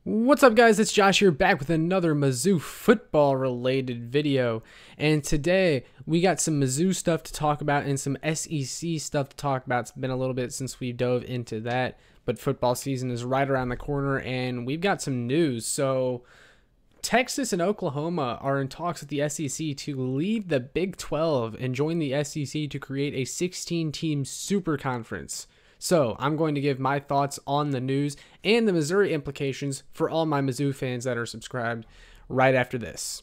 What's up, guys? It's Josh here, back with another Mizzou football related video. And today we got some Mizzou stuff to talk about and some SEC stuff to talk about. It's been a little bit since we dove into that, but football season is right around the corner and we've got some news. So Texas and Oklahoma are in talks with the SEC to leave the Big 12 and join the SEC to create a 16-team super conference. So I'm going to give my thoughts on the news and the Missouri implications for all my Mizzou fans that are subscribed right after this.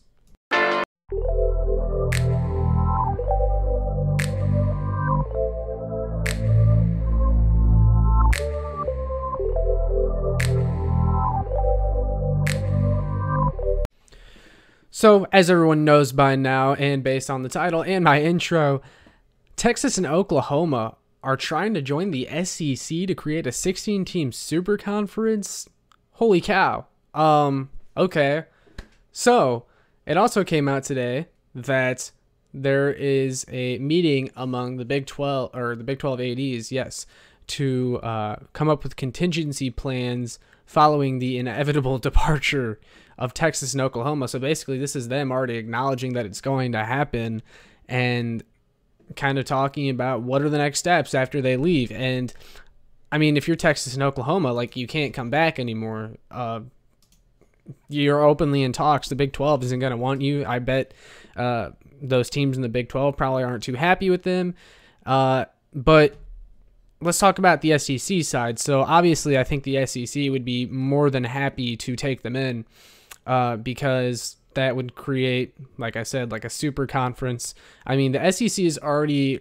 So, as everyone knows by now, and based on the title and my intro, Texas and Oklahoma are trying to join the SEC to create a 16-team super conference. Holy cow. Okay. So, it also came out today that there is a meeting among the Big 12, or the Big 12 ADs, yes, to come up with contingency plans following the inevitable departure of Texas and Oklahoma. So basically, this is them already acknowledging that it's going to happen and kind of talking about what are the next steps after they leave. And I mean, if you're Texas and Oklahoma, like, you can't come back anymore. You're openly in talks. The Big 12 isn't going to want you. I bet those teams in the Big 12 probably aren't too happy with them. But let's talk about the SEC side. So obviously, I think the SEC would be more than happy to take them in because that would create, like I said, like a super conference. I mean, the SEC is already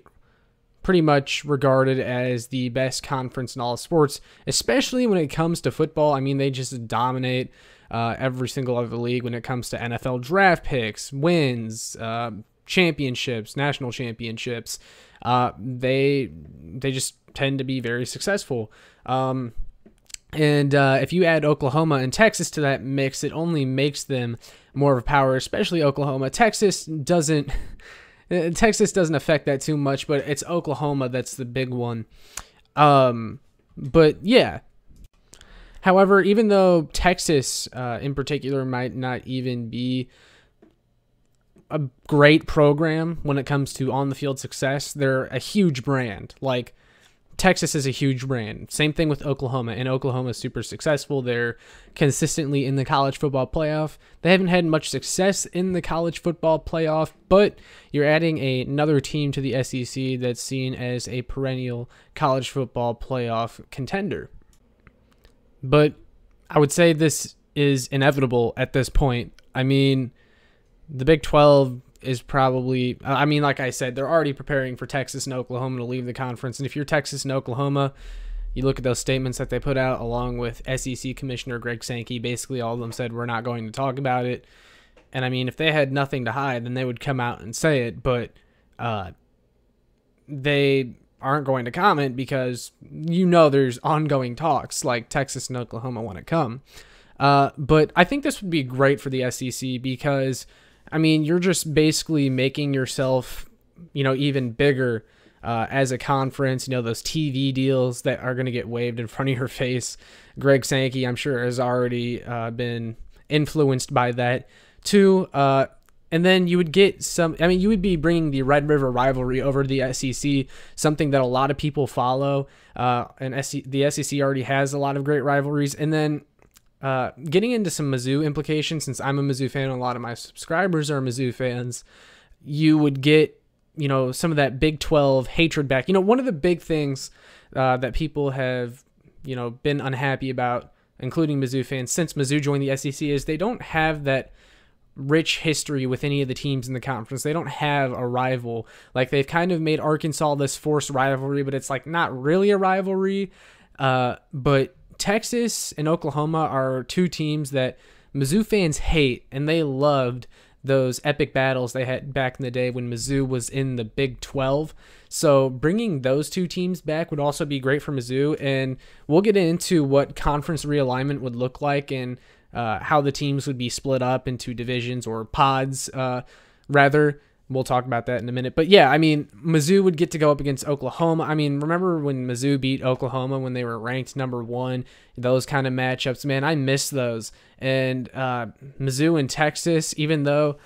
pretty much regarded as the best conference in all of sports, especially when it comes to football. I mean, they just dominate every single other league when it comes to NFL draft picks, wins, championships, national championships. They just tend to be very successful. And if you add Oklahoma and Texas to that mix, it only makes them more of a power, especially Oklahoma. Texas doesn't affect that too much, but it's Oklahoma that's the big one. But yeah. However, even though Texas in particular might not even be a great program when it comes to on-the-field success, they're a huge brand. Like, Texas is a huge brand. Same thing with Oklahoma, and Oklahoma is super successful. They're consistently in the college football playoff. They haven't had much success in the college football playoff, but you're adding another team to the SEC that's seen as a perennial college football playoff contender. But I would say this is inevitable at this point. I mean, the Big 12 is probably, I mean, like I said, they're already preparing for Texas and Oklahoma to leave the conference. And if you're Texas and Oklahoma, you look at those statements that they put out along with SEC Commissioner Greg Sankey. Basically, all of them said, we're not going to talk about it. And I mean, if they had nothing to hide, then they would come out and say it. But they aren't going to comment because, you know, there's ongoing talks, like Texas and Oklahoma want to come. But I think this would be great for the SEC because, I mean, you're just basically making yourself, you know, even bigger as a conference. You know, those TV deals that are going to get waved in front of your face. Greg Sankey, I'm sure, has already been influenced by that too. And then you would get some, I mean, you would be bringing the Red River rivalry over to the SEC, something that a lot of people follow. And the SEC already has a lot of great rivalries. And then getting into some Mizzou implications, since I'm a Mizzou fan and a lot of my subscribers are Mizzou fans, you would get, you know, some of that Big 12 hatred back. You know, one of the big things that people have, you know, been unhappy about, including Mizzou fans, since Mizzou joined the SEC, is they don't have that rich history with any of the teams in the conference. They don't have a rival. Like, they've kind of made Arkansas this forced rivalry, but it's like not really a rivalry. But Texas and Oklahoma are two teams that Mizzou fans hate, and they loved those epic battles they had back in the day when Mizzou was in the Big 12. So bringing those two teams back would also be great for Mizzou, and we'll get into what conference realignment would look like and how the teams would be split up into divisions or pods, rather. we'll talk about that in a minute. But yeah, I mean, Mizzou would get to go up against Oklahoma. I mean, remember when Mizzou beat Oklahoma when they were ranked #1? Those kind of matchups, man, I miss those. And Mizzou and Texas, even though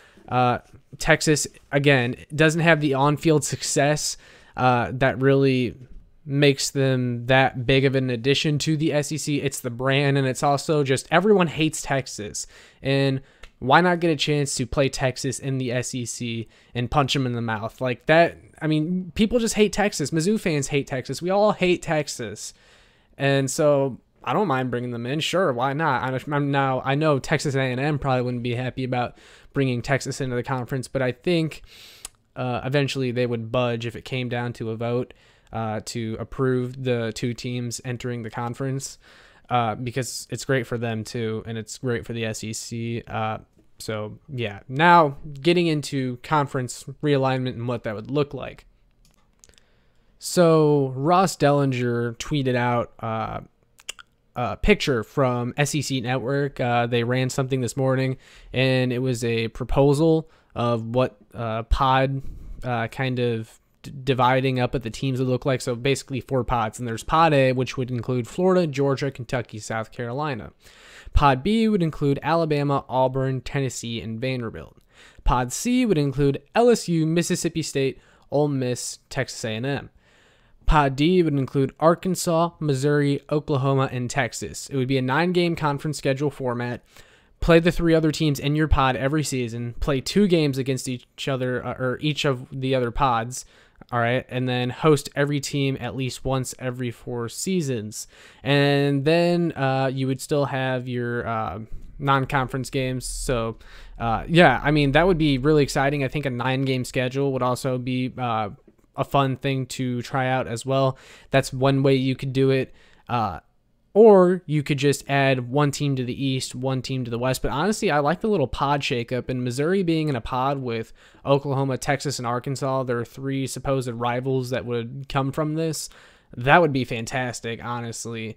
Texas, again, doesn't have the on-field success that really makes them that big of an addition to the SEC. It's the brand, and it's also just everyone hates Texas. And why not get a chance to play Texas in the SEC and punch them in the mouth like that? I mean, people just hate Texas. Mizzou fans hate Texas. We all hate Texas. And so I don't mind bringing them in. Sure, why not? Now, I know Texas A&M probably wouldn't be happy about bringing Texas into the conference, but I think eventually they would budge if it came down to a vote to approve the two teams entering the conference, because it's great for them too, and it's great for the SEC. So yeah, now getting into conference realignment and what that would look like. So Ross Dellinger tweeted out a picture from SEC Network. They ran something this morning, and it was a proposal of what pod kind of dividing up at the teams would look like. So basically 4 pods, and there's pod A, which would include Florida, Georgia, Kentucky, South Carolina. Pod B would include Alabama, Auburn, Tennessee, and Vanderbilt. Pod C would include LSU, Mississippi State, Ole Miss, Texas A&M. Pod D would include Arkansas, Missouri, Oklahoma, and Texas. It would be a 9-game conference schedule format. Play the 3 other teams in your pod every season. Play 2 games against each other, or each of the other pods. All right, and then host every team at least once every 4 seasons. And then you would still have your non-conference games. So, yeah, I mean, that would be really exciting. I think a 9-game schedule would also be a fun thing to try out as well. That's one way you could do it. Or you could just add 1 team to the East, 1 team to the West. But honestly, I like the little pod shakeup. And Missouri being in a pod with Oklahoma, Texas, and Arkansas, there are 3 supposed rivals that would come from this. That would be fantastic, honestly.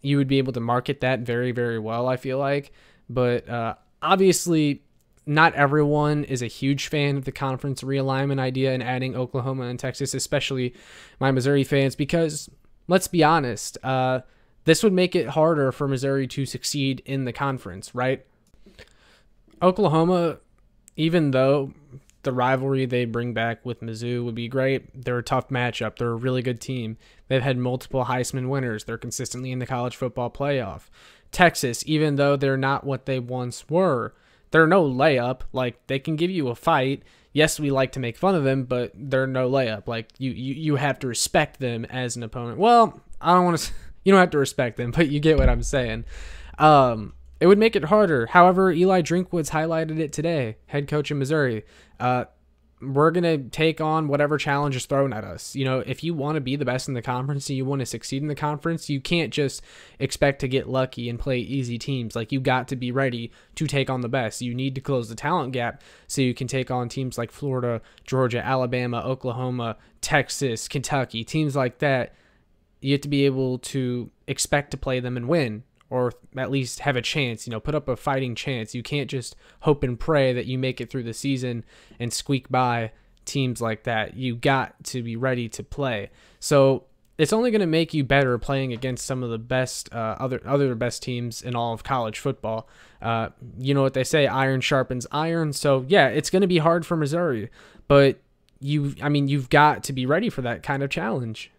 You would be able to market that very, very well, I feel like. But obviously, not everyone is a huge fan of the conference realignment idea and adding Oklahoma and Texas, especially my Missouri fans, because let's be honest, this would make it harder for Missouri to succeed in the conference, right? Oklahoma, even though the rivalry they bring back with Mizzou would be great, they're a tough matchup. They're a really good team. They've had multiple Heisman winners. They're consistently in the college football playoff. Texas, even though they're not what they once were, they're no layup. Like, they can give you a fight. Yes, we like to make fun of them, but they're no layup. Like, you have to respect them as an opponent. Well, I don't want to... You don't have to respect them, but you get what I'm saying. It would make it harder. However, Eli Drinkwitz highlighted it today, head coach in Missouri. We're going to take on whatever challenge is thrown at us. You know, if you want to be the best in the conference and you want to succeed in the conference, you can't just expect to get lucky and play easy teams. Like, you got to be ready to take on the best. You need to close the talent gap so you can take on teams like Florida, Georgia, Alabama, Oklahoma, Texas, Kentucky, teams like that. You have to be able to expect to play them and win, or at least have a chance, you know, put up a fighting chance. You can't just hope and pray that you make it through the season and squeak by teams like that. You got to be ready to play. So it's only going to make you better playing against some of the best, other best teams in all of college football. You know what they say, iron sharpens iron. So yeah, it's going to be hard for Missouri, but you've got to be ready for that kind of challenge.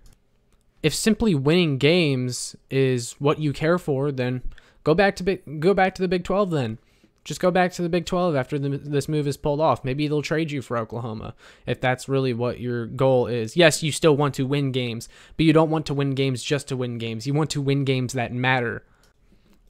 If simply winning games is what you care for, then go back to the Big 12 then. Just go back to the Big 12 after this move is pulled off. Maybe they'll trade you for Oklahoma if that's really what your goal is. Yes, you still want to win games, but you don't want to win games just to win games. You want to win games that matter.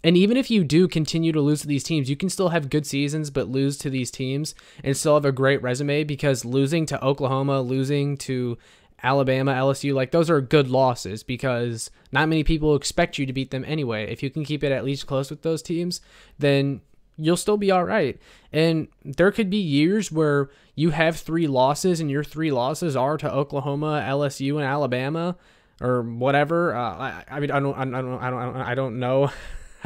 And even if you do continue to lose to these teams, you can still have good seasons but lose to these teams and still have a great resume, because losing to Oklahoma, losing to Alabama, LSU, like, those are good losses because not many people expect you to beat them anyway. If you can keep it at least close with those teams, then you'll still be all right. And there could be years where you have 3 losses and your 3 losses are to Oklahoma, LSU, and Alabama or whatever. I don't know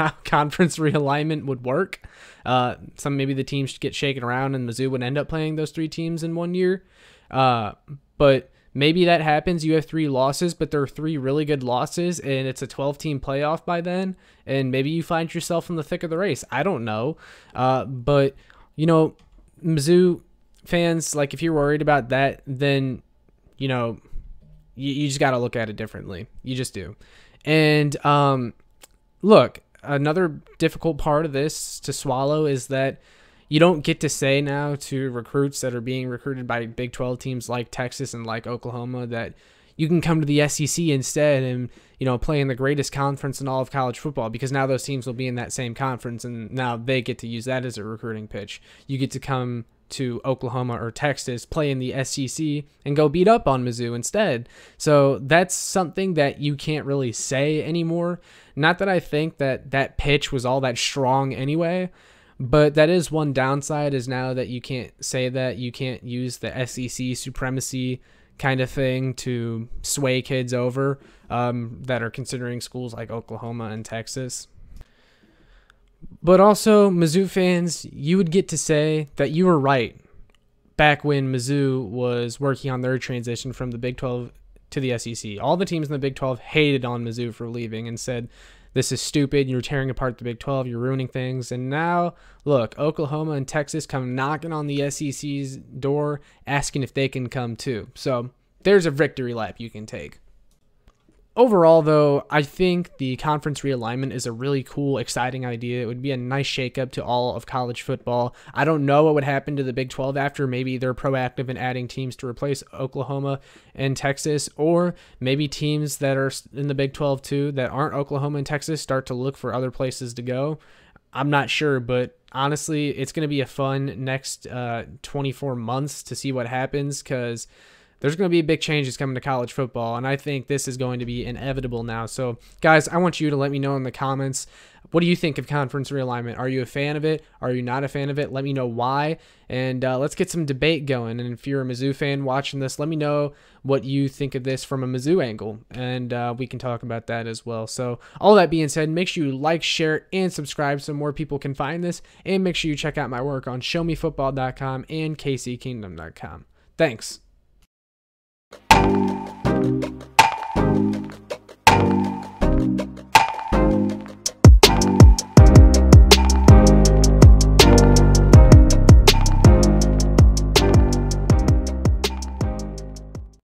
how conference realignment would work. Maybe the teams get shaken around and Mizzou would end up playing those 3 teams in 1 year. But maybe that happens. You have 3 losses, but there are 3 really good losses, and it's a 12-team playoff by then, and maybe you find yourself in the thick of the race. I don't know. But, you know, Mizzou fans, like, if you're worried about that, then, you know, you just got to look at it differently. You just do. And look, another difficult part of this to swallow is that you don't get to say now to recruits that are being recruited by Big 12 teams like Texas and like Oklahoma that you can come to the SEC instead and, you know, play in the greatest conference in all of college football, because now those teams will be in that same conference and now they get to use that as a recruiting pitch. You get to come to Oklahoma or Texas, play in the SEC, and go beat up on Mizzou instead. So that's something that you can't really say anymore. Not that I think that that pitch was all that strong anyway, but that is one downside, is now that you can't say that. You can't use the SEC supremacy kind of thing to sway kids over that are considering schools like Oklahoma and Texas. But also, Mizzou fans, you would get to say that you were right back when Mizzou was working on their transition from the Big 12 to the SEC. All the teams in the Big 12 hated on Mizzou for leaving and said, this is stupid, you're tearing apart the Big 12, you're ruining things. And now, look, Oklahoma and Texas come knocking on the SEC's door asking if they can come too. So there's a victory lap you can take. Overall, though, I think the conference realignment is a really cool, exciting idea. It would be a nice shakeup to all of college football. I don't know what would happen to the Big 12 after. Maybe they're proactive in adding teams to replace Oklahoma and Texas, or maybe teams that are in the Big 12 too that aren't Oklahoma and Texas start to look for other places to go. I'm not sure, but honestly, it's going to be a fun next 24 months to see what happens, because there's going to be big changes coming to college football, and I think this is going to be inevitable now. So, guys, I want you to let me know in the comments, what do you think of conference realignment? Are you a fan of it? Are you not a fan of it? Let me know why, and let's get some debate going. And if you're a Mizzou fan watching this, let me know what you think of this from a Mizzou angle, and we can talk about that as well. So, all that being said, make sure you like, share, and subscribe so more people can find this, and make sure you check out my work on showmefootball.com and kckingdom.com. Thanks.